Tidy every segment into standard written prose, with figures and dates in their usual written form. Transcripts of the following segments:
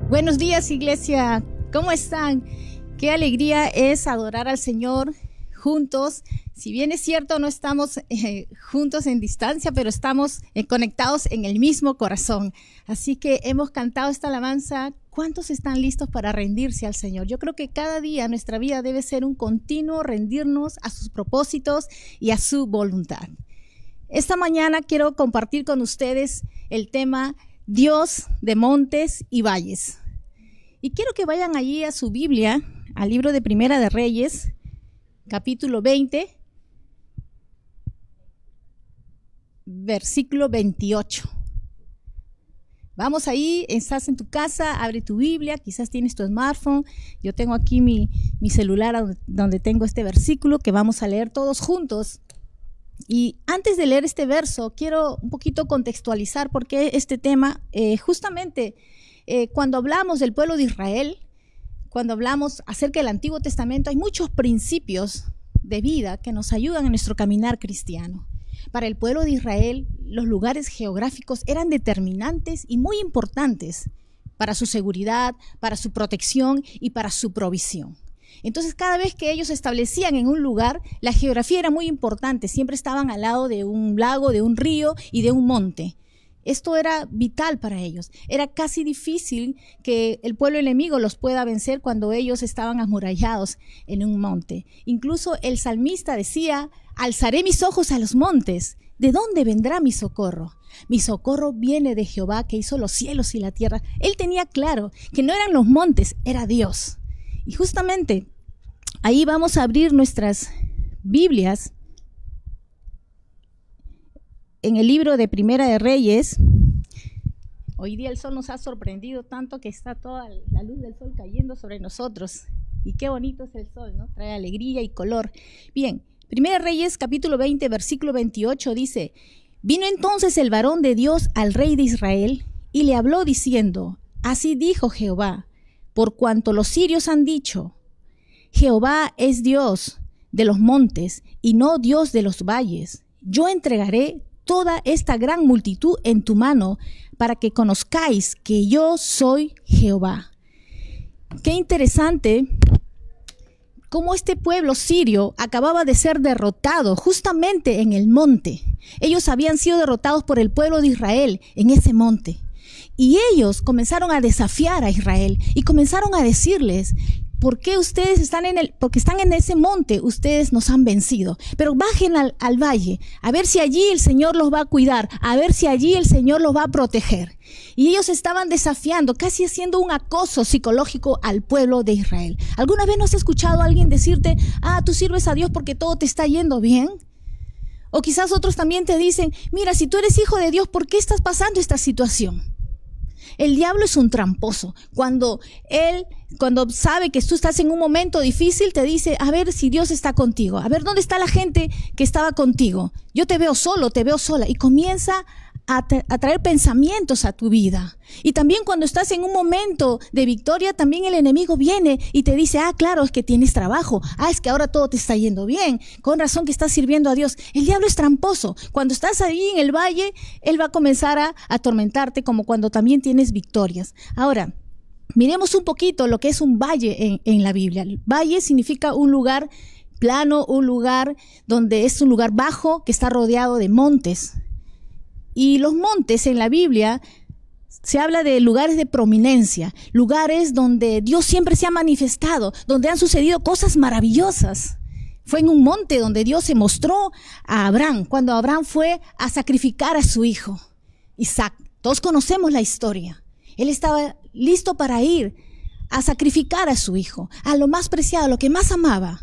Buenos días, iglesia. ¿Cómo están? Qué alegría es adorar al Señor juntos. Si bien es cierto, no estamos juntos en distancia, pero estamos conectados en el mismo corazón. Así que hemos cantado esta alabanza. ¿Cuántos están listos para rendirse al Señor? Yo creo que cada día nuestra vida debe ser un continuo rendirnos a sus propósitos y a su voluntad. Esta mañana quiero compartir con ustedes el tema Dios de montes y valles. Y quiero que vayan allí a su Biblia, al libro de Primera de Reyes, capítulo 20, versículo 28. Vamos ahí, estás en tu casa, abre tu Biblia, quizás tienes tu smartphone. Yo tengo aquí mi celular donde tengo este versículo que vamos a leer todos juntos. Y antes de leer este verso, quiero un poquito contextualizar por qué este tema. Cuando hablamos del pueblo de Israel, cuando hablamos acerca del Antiguo Testamento, hay muchos principios de vida que nos ayudan en nuestro caminar cristiano. Para el pueblo de Israel, los lugares geográficos eran determinantes y muy importantes para su seguridad, para su protección y para su provisión. Entonces, cada vez que ellos se establecían en un lugar, la geografía era muy importante. Siempre estaban al lado de un lago, de un río y de un monte. Esto era vital para ellos. Era casi difícil que el pueblo enemigo los pueda vencer cuando ellos estaban amurallados en un monte. Incluso el salmista decía: alzaré mis ojos a los montes. ¿De dónde vendrá mi socorro? Mi socorro viene de Jehová, que hizo los cielos y la tierra. Él tenía claro que no eran los montes, era Dios. Y justamente ahí vamos a abrir nuestras Biblias en el libro de Primera de Reyes. Hoy día el sol nos ha sorprendido tanto que está toda la luz del sol cayendo sobre nosotros. Y qué bonito es el sol, ¿no? Trae alegría y color. Bien, Primera de Reyes, capítulo 20, versículo 28 dice: vino entonces el varón de Dios al rey de Israel y le habló diciendo: así dijo Jehová, por cuanto los sirios han dicho: Jehová es Dios de los montes y no Dios de los valles, yo entregaré toda esta gran multitud en tu mano para que conozcáis que yo soy Jehová. Qué interesante cómo este pueblo sirio acababa de ser derrotado justamente en el monte. Ellos habían sido derrotados por el pueblo de Israel en ese monte. Y ellos comenzaron a desafiar a Israel y comenzaron a decirles: ¿por qué ustedes porque están en ese monte, ustedes nos han vencido? Pero bajen al valle, a ver si allí el Señor los va a cuidar, a ver si allí el Señor los va a proteger. Y ellos estaban desafiando, casi haciendo un acoso psicológico al pueblo de Israel. ¿Alguna vez no has escuchado a alguien decirte: tú sirves a Dios porque todo te está yendo bien? O quizás otros también te dicen: mira, si tú eres hijo de Dios, ¿por qué estás pasando esta situación? El diablo es un tramposo. Cuando sabe que tú estás en un momento difícil, te dice: a ver si Dios está contigo. A ver, ¿dónde está la gente que estaba contigo? Yo te veo solo, te veo sola. Y comienza a traer pensamientos a tu vida. Y también cuando estás en un momento de victoria, también el enemigo viene y te dice: claro, es que tienes trabajo. Es que ahora todo te está yendo bien. Con razón que estás sirviendo a Dios. El diablo es tramposo. Cuando estás ahí en el valle, él va a comenzar a atormentarte, como cuando también tienes victorias. Ahora, miremos un poquito lo que es un valle en la Biblia. El valle significa un lugar plano, un lugar donde es un lugar bajo que está rodeado de montes. Y los montes en la Biblia se habla de lugares de prominencia, lugares donde Dios siempre se ha manifestado, donde han sucedido cosas maravillosas. Fue en un monte donde Dios se mostró a Abraham, cuando Abraham fue a sacrificar a su hijo, Isaac. Todos conocemos la historia. Él estaba listo para ir a sacrificar a su hijo, a lo más preciado, lo que más amaba,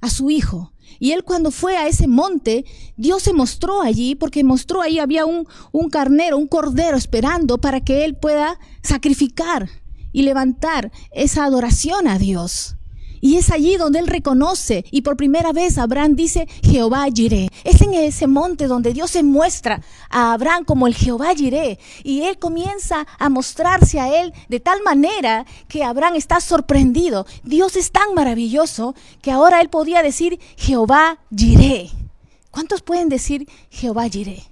a su hijo. Y él, cuando fue a ese monte, Dios se mostró allí, porque mostró ahí había un carnero, un cordero esperando para que él pueda sacrificar y levantar esa adoración a Dios. Y es allí donde él reconoce, y por primera vez Abraham dice: Jehová Jireh. Es en ese monte donde Dios se muestra a Abraham como el Jehová Jireh. Y él comienza a mostrarse a él de tal manera que Abraham está sorprendido. Dios es tan maravilloso que ahora él podía decir: Jehová Jireh. ¿Cuántos pueden decir Jehová Jireh?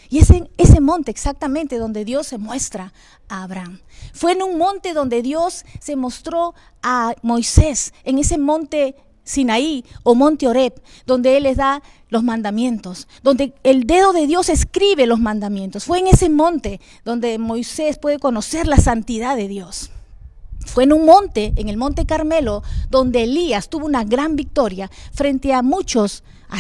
Y es en ese monte exactamente donde Dios se muestra a Abraham. Fue en un monte donde Dios se mostró a Moisés, en ese monte Sinaí o monte Horeb, donde Él les da los mandamientos, donde el dedo de Dios escribe los mandamientos. Fue en ese monte donde Moisés puede conocer la santidad de Dios. Fue en un monte, en el monte Carmelo, donde Elías tuvo una gran victoria frente a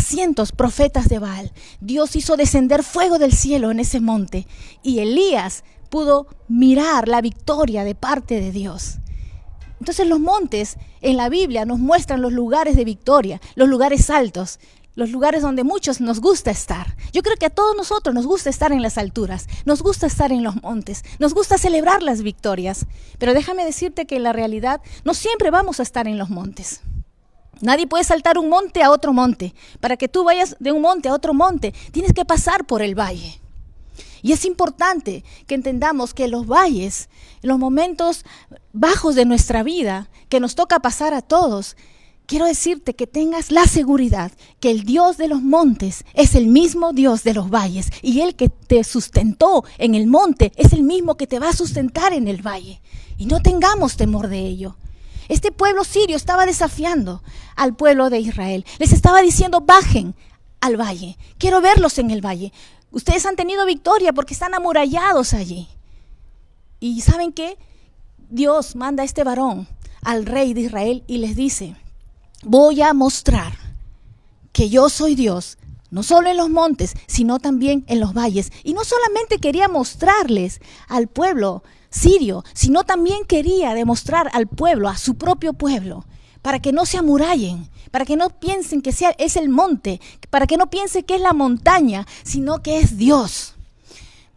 cientos profetas de Baal. Dios hizo descender fuego del cielo en ese monte y Elías pudo mirar la victoria de parte de Dios. Entonces los montes en la Biblia nos muestran los lugares de victoria, los lugares altos, los lugares donde muchos nos gusta estar. Yo creo que a todos nosotros nos gusta estar en las alturas, nos gusta estar en los montes, nos gusta celebrar las victorias. Pero déjame decirte que en la realidad no siempre vamos a estar en los montes. Nadie puede saltar un monte a otro monte. Para que tú vayas de un monte a otro monte, tienes que pasar por el valle. Y es importante que entendamos que los valles, los momentos bajos de nuestra vida, que nos toca pasar a todos, quiero decirte que tengas la seguridad que el Dios de los montes es el mismo Dios de los valles. Y el que te sustentó en el monte es el mismo que te va a sustentar en el valle. Y no tengamos temor de ello. Este pueblo sirio estaba desafiando al pueblo de Israel. Les estaba diciendo, bajen al valle. Quiero verlos en el valle. Ustedes han tenido victoria porque están amurallados allí. ¿Y saben qué? Dios manda a este varón al rey de Israel y les dice, voy a mostrar que yo soy Dios, no solo en los montes, sino también en los valles. Y no solamente quería mostrarles al pueblo sirio, sino también quería demostrar al pueblo, a su propio pueblo, para que no se amurallen, para que no piensen que es el monte, para que no piensen que es la montaña, sino que es Dios.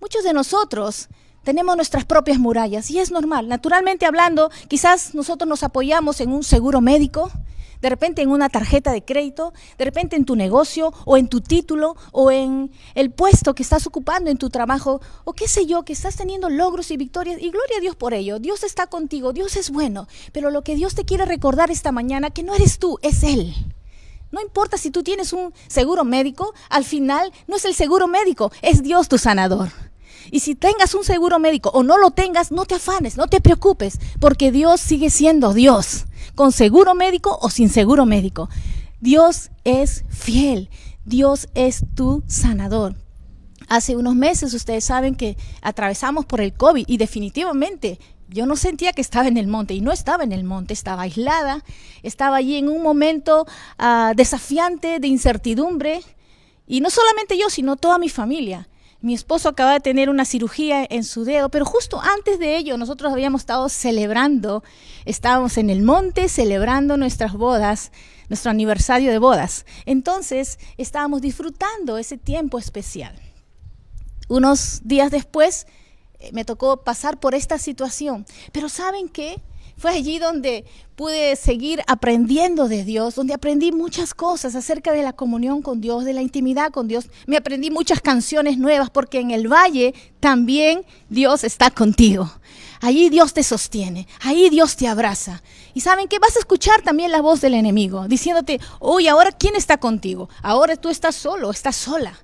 Muchos de nosotros tenemos nuestras propias murallas y es normal. Naturalmente hablando, quizás nosotros nos apoyamos en un seguro médico, de repente en una tarjeta de crédito, de repente en tu negocio o en tu título o en el puesto que estás ocupando en tu trabajo o qué sé yo, que estás teniendo logros y victorias y gloria a Dios por ello. Dios está contigo, Dios es bueno, pero lo que Dios te quiere recordar esta mañana que no eres tú, es Él. No importa si tú tienes un seguro médico, al final no es el seguro médico, es Dios tu sanador. Y si tengas un seguro médico o no lo tengas, no te afanes, no te preocupes, porque Dios sigue siendo Dios, con seguro médico o sin seguro médico. Dios es fiel, Dios es tu sanador. Hace unos meses ustedes saben que atravesamos por el COVID y definitivamente yo no sentía que estaba en el monte y no estaba en el monte, estaba aislada, estaba allí en un momento desafiante de incertidumbre y no solamente yo, sino toda mi familia. Mi esposo acaba de tener una cirugía en su dedo, pero justo antes de ello nosotros habíamos estado celebrando, estábamos en el monte celebrando nuestras bodas, nuestro aniversario de bodas. Entonces estábamos disfrutando ese tiempo especial. Unos días después me tocó pasar por esta situación, pero ¿saben qué? Fue allí donde pude seguir aprendiendo de Dios, donde aprendí muchas cosas acerca de la comunión con Dios, de la intimidad con Dios. Me aprendí muchas canciones nuevas porque en el valle también Dios está contigo. Allí Dios te sostiene, ahí Dios te abraza. Y ¿saben qué? Vas a escuchar también la voz del enemigo diciéndote, oye, ahora ¿quién está contigo? Ahora tú estás solo, estás sola.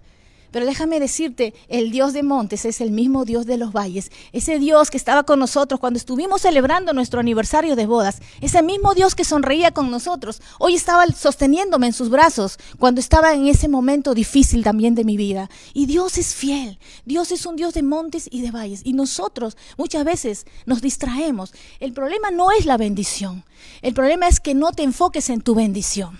Pero déjame decirte, el Dios de montes es el mismo Dios de los valles. Ese Dios que estaba con nosotros cuando estuvimos celebrando nuestro aniversario de bodas. Ese mismo Dios que sonreía con nosotros. Hoy estaba sosteniéndome en sus brazos cuando estaba en ese momento difícil también de mi vida. Y Dios es fiel. Dios es un Dios de montes y de valles. Y nosotros muchas veces nos distraemos. El problema no es la bendición. El problema es que no te enfoques en tu bendición.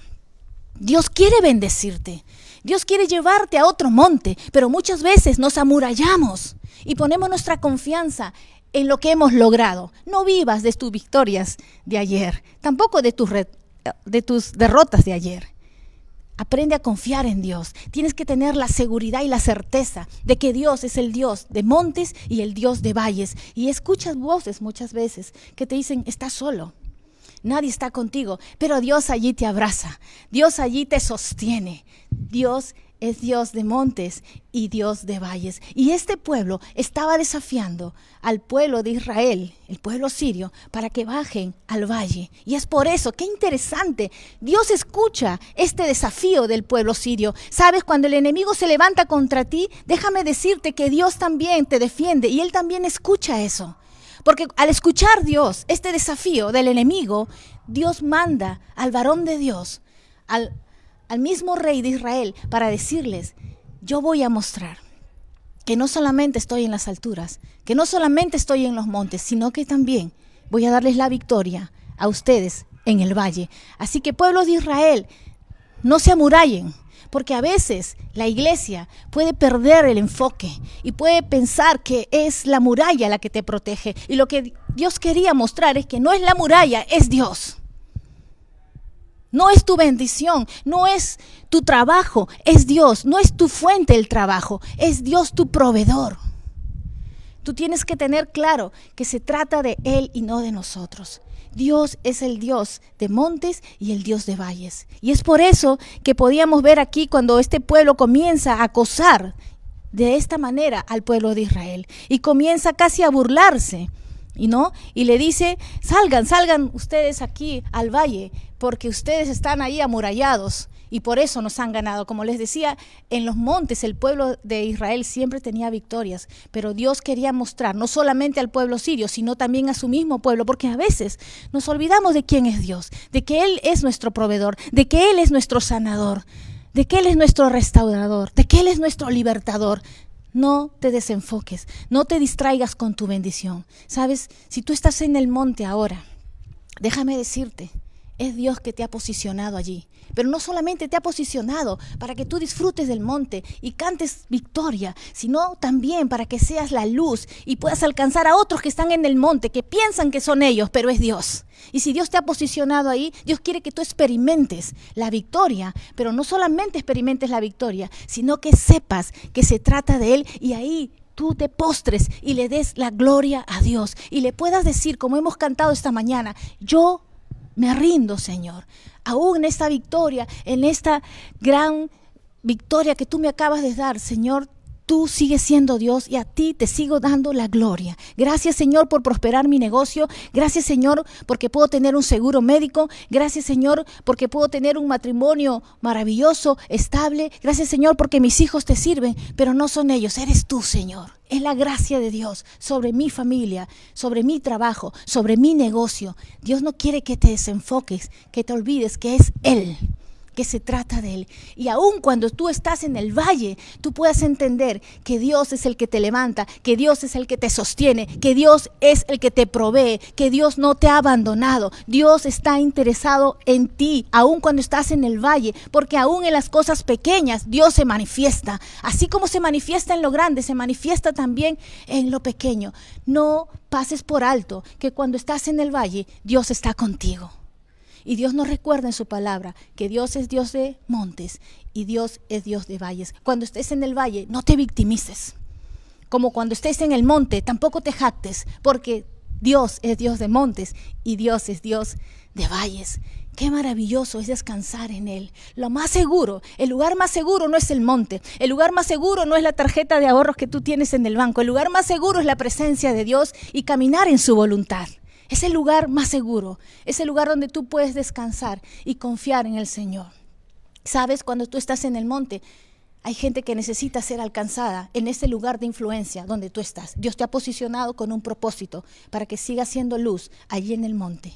Dios quiere bendecirte. Dios quiere llevarte a otro monte, pero muchas veces nos amurallamos y ponemos nuestra confianza en lo que hemos logrado. No vivas de tus victorias de ayer, tampoco de tus derrotas de ayer. Aprende a confiar en Dios. Tienes que tener la seguridad y la certeza de que Dios es el Dios de montes y el Dios de valles. Y escuchas voces muchas veces que te dicen, estás solo. Nadie está contigo, pero Dios allí te abraza, Dios allí te sostiene. Dios es Dios de montes y Dios de valles. Y este pueblo estaba desafiando al pueblo de Israel, el pueblo sirio, para que bajen al valle. Y es por eso, qué interesante, Dios escucha este desafío del pueblo sirio. Sabes, cuando el enemigo se levanta contra ti, déjame decirte que Dios también te defiende y Él también escucha eso. Porque al escuchar Dios este desafío del enemigo, Dios manda al varón de Dios, al mismo rey de Israel, para decirles, yo voy a mostrar que no solamente estoy en las alturas, que no solamente estoy en los montes, sino que también voy a darles la victoria a ustedes en el valle. Así que pueblos de Israel, no se amurallen, porque a veces la iglesia puede perder el enfoque y puede pensar que es la muralla la que te protege. Y lo que Dios quería mostrar es que no es la muralla, es Dios. No es tu bendición, no es tu trabajo, es Dios. No es tu fuente el trabajo, es Dios tu proveedor. Tú tienes que tener claro que se trata de Él y no de nosotros. Dios es el Dios de montes y el Dios de valles. Y es por eso que podíamos ver aquí cuando este pueblo comienza a acosar de esta manera al pueblo de Israel. Y comienza casi a burlarse. Y le dice, salgan ustedes aquí al valle, porque ustedes están ahí amurallados y por eso nos han ganado. Como les decía, en los montes el pueblo de Israel siempre tenía victorias, pero Dios quería mostrar no solamente al pueblo sirio, sino también a su mismo pueblo, porque a veces nos olvidamos de quién es Dios, de que Él es nuestro proveedor, de que Él es nuestro sanador, de que Él es nuestro restaurador, de que Él es nuestro libertador. No te desenfoques, no te distraigas con tu bendición. Sabes, si tú estás en el monte ahora, déjame decirte, es Dios que te ha posicionado allí. Pero no solamente te ha posicionado para que tú disfrutes del monte y cantes victoria, sino también para que seas la luz y puedas alcanzar a otros que están en el monte, que piensan que son ellos, pero es Dios. Y si Dios te ha posicionado ahí, Dios quiere que tú experimentes la victoria, pero no solamente experimentes la victoria, sino que sepas que se trata de Él y ahí tú te postres y le des la gloria a Dios y le puedas decir, como hemos cantado esta mañana, yo me rindo, Señor, aún en esta victoria, en esta gran victoria que tú me acabas de dar, Señor. Tú sigues siendo Dios y a ti te sigo dando la gloria. Gracias, Señor, por prosperar mi negocio. Gracias, Señor, porque puedo tener un seguro médico. Gracias, Señor, porque puedo tener un matrimonio maravilloso, estable. Gracias, Señor, porque mis hijos te sirven, pero no son ellos, eres tú, Señor. Es la gracia de Dios sobre mi familia, sobre mi trabajo, sobre mi negocio. Dios no quiere que te desenfoques, que te olvides que es Él, que se trata de Él. Y aun cuando tú estás en el valle, tú puedas entender que Dios es el que te levanta, que Dios es el que te sostiene, que Dios es el que te provee, que Dios no te ha abandonado. Dios está interesado en ti, aun cuando estás en el valle, porque aun en las cosas pequeñas Dios se manifiesta. Así como se manifiesta en lo grande, se manifiesta también en lo pequeño. No pases por alto que cuando estás en el valle, Dios está contigo. Y Dios nos recuerda en su palabra que Dios es Dios de montes y Dios es Dios de valles. Cuando estés en el valle, no te victimices. Como cuando estés en el monte, tampoco te jactes, porque Dios es Dios de montes y Dios es Dios de valles. Qué maravilloso es descansar en Él. Lo más seguro, el lugar más seguro no es el monte. El lugar más seguro no es la tarjeta de ahorros que tú tienes en el banco. El lugar más seguro es la presencia de Dios y caminar en su voluntad. Es el lugar más seguro, es el lugar donde tú puedes descansar y confiar en el Señor. Sabes, cuando tú estás en el monte, hay gente que necesita ser alcanzada en ese lugar de influencia donde tú estás. Dios te ha posicionado con un propósito para que sigas siendo luz allí en el monte.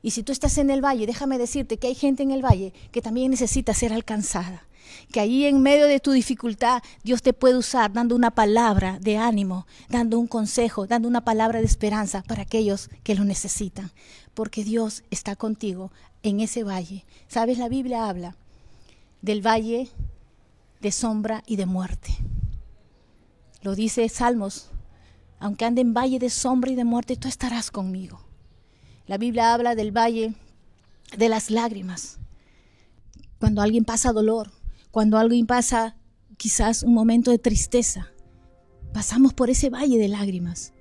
Y si tú estás en el valle, déjame decirte que hay gente en el valle que también necesita ser alcanzada. Que allí en medio de tu dificultad Dios te puede usar dando una palabra de ánimo, dando un consejo, dando una palabra de esperanza para aquellos que lo necesitan. Porque Dios está contigo en ese valle. ¿Sabes? La Biblia habla del valle de sombra y de muerte. Lo dice Salmos, aunque ande en valle de sombra y de muerte, tú estarás conmigo. La Biblia habla del valle de las lágrimas. Cuando alguien pasa dolor, cuando alguien pasa quizás un momento de tristeza, pasamos por ese valle de lágrimas.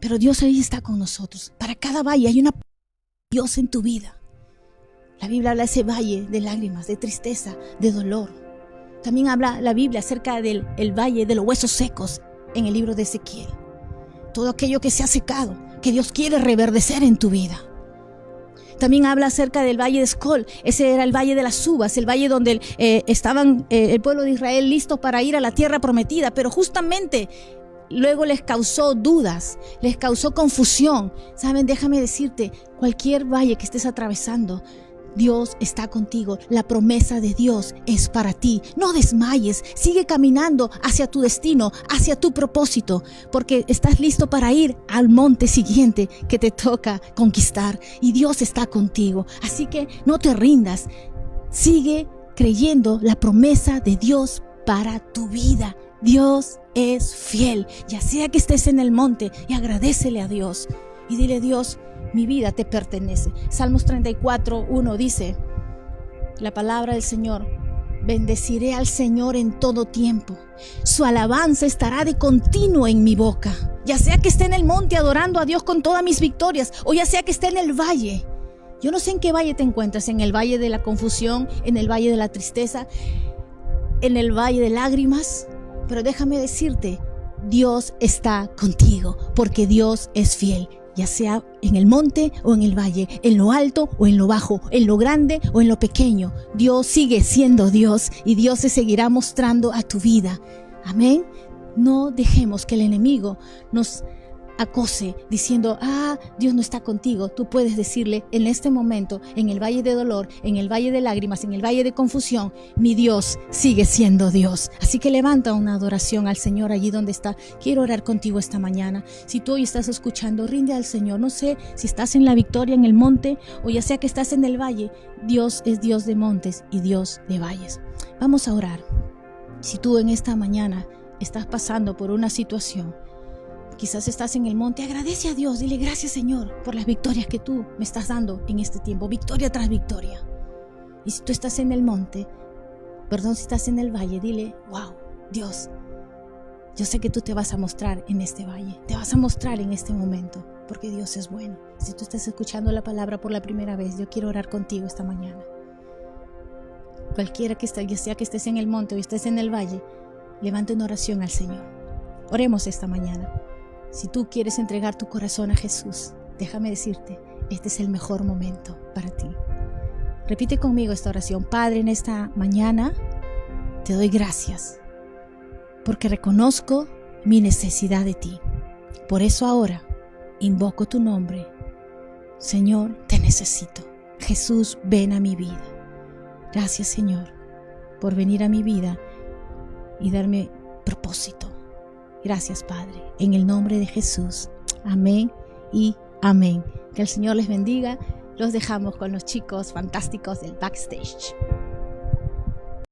Pero Dios ahí está con nosotros. Para cada valle hay una Dios en tu vida. La Biblia habla de ese valle de lágrimas, de tristeza, de dolor. También habla la Biblia acerca del valle de los huesos secos en el libro de Ezequiel. Todo aquello que se ha secado, que Dios quiere reverdecer en tu vida. También habla acerca del valle de Escol. Ese era el valle de las uvas, el valle donde estaban el pueblo de Israel listos para ir a la tierra prometida, pero justamente luego les causó dudas, les causó confusión. Saben, déjame decirte, cualquier valle que estés atravesando, Dios está contigo. La promesa de Dios es para ti. No desmayes, sigue caminando hacia tu destino, hacia tu propósito, porque estás listo para ir al monte siguiente que te toca conquistar, y Dios está contigo. Así que no te rindas, sigue creyendo la promesa de Dios para tu vida. Dios es fiel, ya sea que estés en el monte, y agradécele a Dios y dile: Dios, mi vida te pertenece. Salmos 34:1 dice la palabra del Señor: bendeciré al Señor en todo tiempo, su alabanza estará de continuo en mi boca. Ya sea que esté en el monte adorando a Dios con todas mis victorias, o ya sea que esté en el valle. Yo no sé en qué valle te encuentras, en el valle de la confusión, en el valle de la tristeza, en el valle de lágrimas, pero déjame decirte, Dios está contigo, porque Dios es fiel. Ya sea en el monte o en el valle, en lo alto o en lo bajo, en lo grande o en lo pequeño, Dios sigue siendo Dios, y Dios se seguirá mostrando a tu vida. Amén. No dejemos que el enemigo nos acose diciendo: Dios no está contigo. Tú puedes decirle en este momento, en el valle de dolor, en el valle de lágrimas, en el valle de confusión: mi Dios sigue siendo Dios. Así que levanta una adoración al Señor allí donde está. Quiero orar contigo esta mañana. Si tú hoy estás escuchando, rinde al Señor. No sé si estás en la victoria, en el monte, o ya sea que estás en el valle. Dios es Dios de montes y Dios de valles. Vamos a orar. Si tú en esta mañana estás pasando por una situación, quizás estás en el monte, agradece a Dios, dile: gracias, Señor, por las victorias que tú me estás dando en este tiempo, victoria tras victoria. Y si tú estás en el monte, si estás en el valle, dile: wow, Dios, yo sé que tú te vas a mostrar en este valle, te vas a mostrar en este momento, porque Dios es bueno. Si tú estás escuchando la palabra por la primera vez, yo quiero orar contigo esta mañana. Cualquiera que esté, ya sea que estés en el monte o estés en el valle, levanta una oración al Señor. Oremos esta mañana. Si tú quieres entregar tu corazón a Jesús, déjame decirte, este es el mejor momento para ti. Repite conmigo esta oración. Padre, en esta mañana te doy gracias porque reconozco mi necesidad de ti. Por eso ahora invoco tu nombre. Señor, te necesito. Jesús, ven a mi vida. Gracias, Señor, por venir a mi vida y darme propósito. Gracias, Padre, en el nombre de Jesús. Amén y amén. Que el Señor les bendiga. Los dejamos con los chicos fantásticos del backstage.